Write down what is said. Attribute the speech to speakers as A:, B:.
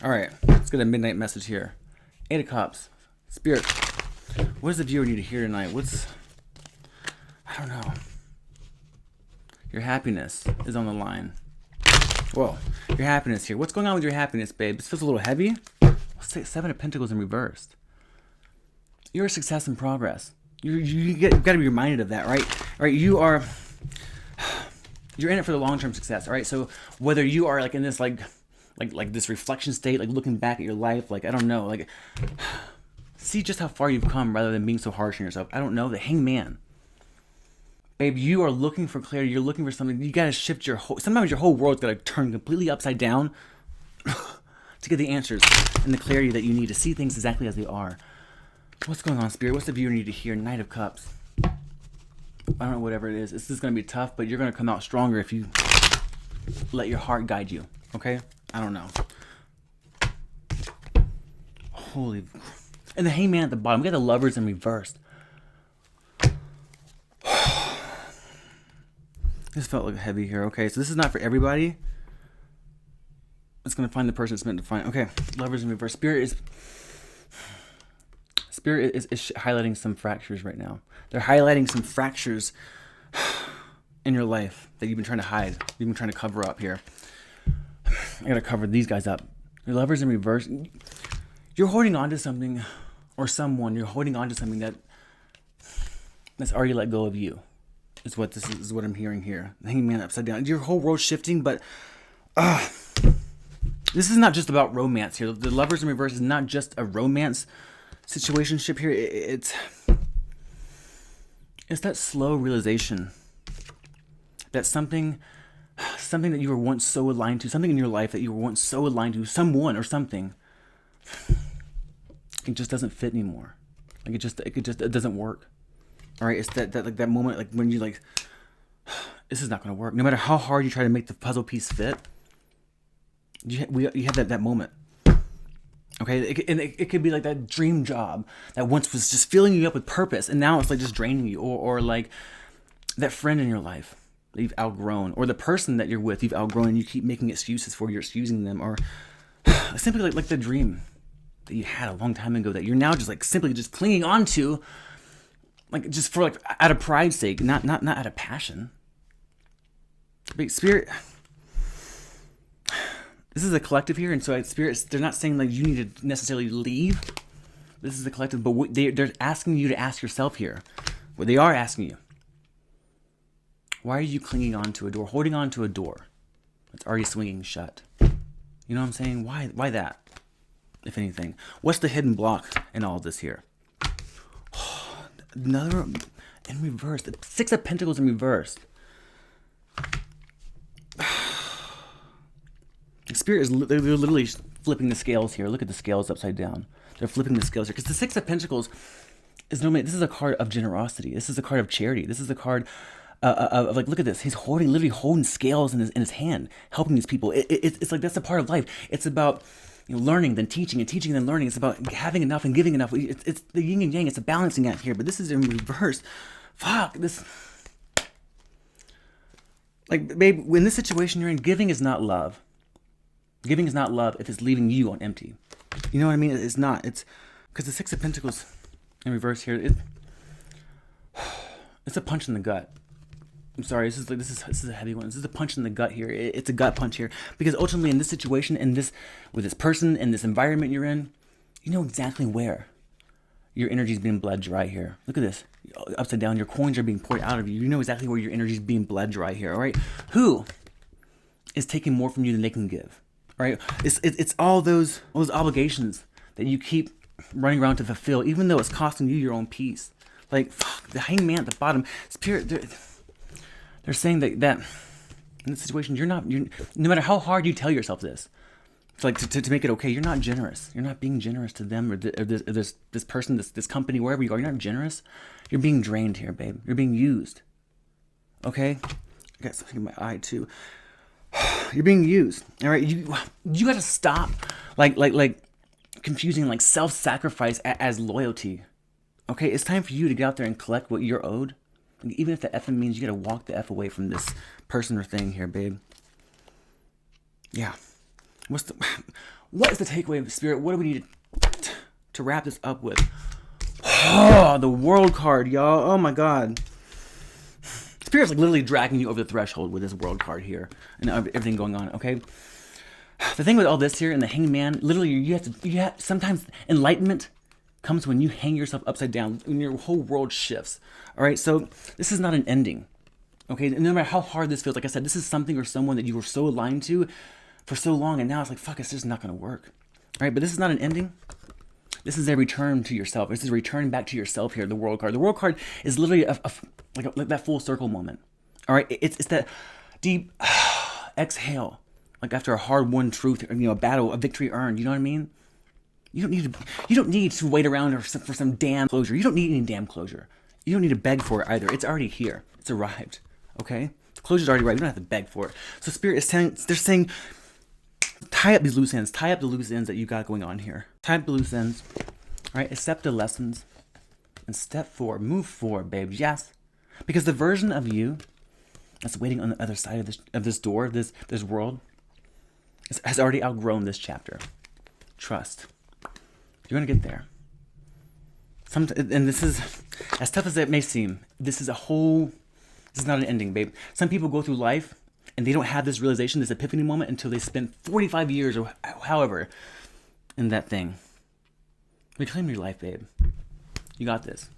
A: All right, let's get a midnight message here. 8 of Cups. Spirit, what does the viewer need to hear tonight? I don't know. Your happiness is on the line. Whoa, your happiness here. What's going on with your happiness, babe? This feels a little heavy. Let's say 7 of Pentacles in reversed. You're a success in progress. You've got to be reminded of that, right? All right, you're in it for the long-term success, all right? So whether you are like in this like this reflection state, like looking back at your life, like I don't know, like see just how far you've come rather than being so harsh on yourself. I don't know, the Hangman. Babe, you are looking for clarity. You're looking for something. You got to shift sometimes your whole world's got to turn completely upside down to get the answers and the clarity that you need to see things exactly as they are. What's going on, Spirit? What's the viewer need to hear? Knight of Cups. I don't know, whatever it is. This is going to be tough, but you're going to come out stronger if you let your heart guide you, okay? I don't know. Holy... And the Hangman at the bottom. We got the Lovers in reversed. This felt like heavy here. Okay, so this is not for everybody. It's going to find the person it's meant to find. Okay, Lovers in reverse. Spirit is highlighting some fractures right now. They're highlighting some fractures in your life that you've been trying to hide. You've been trying to cover up here. I got to cover these guys up. Your Lovers in reverse. You're holding on to something or someone. You're holding on to something that's already let go of you. Is what this is what I'm hearing here. Hangman upside down. Your whole world's shifting, but this is not just about romance here. The Lovers in reverse is not just a romance situationship here. It's that slow realization that something that you were once so aligned to, something in your life that you were once so aligned to, someone or something, it just doesn't fit anymore. Like it doesn't work. All right, it's that moment like when you like, this is not going to work. No matter how hard you try to make the puzzle piece fit, you have that moment. Okay, it could be like that dream job that once was just filling you up with purpose, and now it's like just draining you, or like that friend in your life that you've outgrown, or the person that you're with you've outgrown, and you keep making excuses for, you're excusing them, or simply like the dream that you had a long time ago that you're now just like simply just clinging on to, like just for like out of pride's sake, not out of passion. But Spirit, this is a collective here, and so Spirit, they're not saying like you need to necessarily leave. This is a collective, but they're asking you to ask yourself here. What they are asking you: why are you clinging on to a door, holding on to a door that's already swinging shut? You know what I'm saying? Why that? If anything, what's the hidden block in all of this here? Another in reverse. The 6 of Pentacles in reverse. Spirit is they're literally flipping the scales here. Look at the scales upside down. They're flipping the scales here because the 6 of Pentacles is this is a card of generosity. This is a card of charity. This is a card of like, look at this. He's literally holding scales in his hand, helping these people. It's like that's a part of life. It's about learning, then teaching, and teaching, then learning. It's about having enough and giving enough. It's the yin and yang. It's a balancing act here. But this is in reverse. Fuck this. Like, babe, in this situation you're in, giving is not love. Giving is not love if it's leaving you on empty. You know what I mean? It's not. It's because the 6 of Pentacles in reverse here. It's a punch in the gut. I'm sorry. This is a heavy one. This is a punch in the gut here. It's a gut punch here because ultimately in this situation, with this person, in this environment you're in, you know exactly where your energy is being bled dry here. Look at this. Upside down, your coins are being poured out of you. You know exactly where your energy is being bled dry here. All right. Who is taking more from you than they can give? All right. It's all those obligations that you keep running around to fulfill, even though it's costing you your own peace. Like, fuck, the Hangman at the bottom. Spirit, they're saying that in this situation, you're no matter how hard you tell yourself this, it's like to make it okay, you're not generous. You're not being generous to them or this person, this company, wherever you are. You're not generous. You're being drained here, babe. You're being used. Okay? I got something in my eye, too. You're being used. All right? You got to stop like confusing like self-sacrifice as loyalty. Okay? It's time for you to get out there and collect what you're owed. Even if the effing means you gotta walk the F away from this person or thing here, babe. Yeah. What is the takeaway, Spirit? What do we need to wrap this up with? Oh, the World card, y'all. Oh my God. Spirit's like literally dragging you over the threshold with this World card here and everything going on, okay? The thing with all this here and the Hanged Man, literally you have sometimes enlightenment comes when you hang yourself upside down, when your whole world shifts. All right, so this is not an ending. Okay, no matter how hard this feels, like I said, this is something or someone that you were so aligned to for so long, and now it's like, fuck, it's just not gonna work. All right, but this is not an ending. This is a return to yourself. This is a return back to yourself here, the World card. The World card is literally like that full circle moment. All right, it's that deep exhale, like after a hard-won truth, a battle, a victory earned. You know what I mean? You don't need to wait around for some damn closure. You don't need any damn closure. You don't need to beg for it either. It's already here. It's arrived. Okay? The closure's already arrived. You don't have to beg for it. So Spirit is saying, tie up these loose ends. Tie up the loose ends that you got going on here. Tie up the loose ends. All right? Accept the lessons and step forward. Move forward, babe. Yes. Because the version of you that's waiting on the other side of this door, this world, has already outgrown this chapter. Trust. You're going to get there. And this is, as tough as it may seem, this is not an ending, babe. Some people go through life and they don't have this realization, this epiphany moment until they spend 45 years or however in that thing. Reclaim your life, babe. You got this.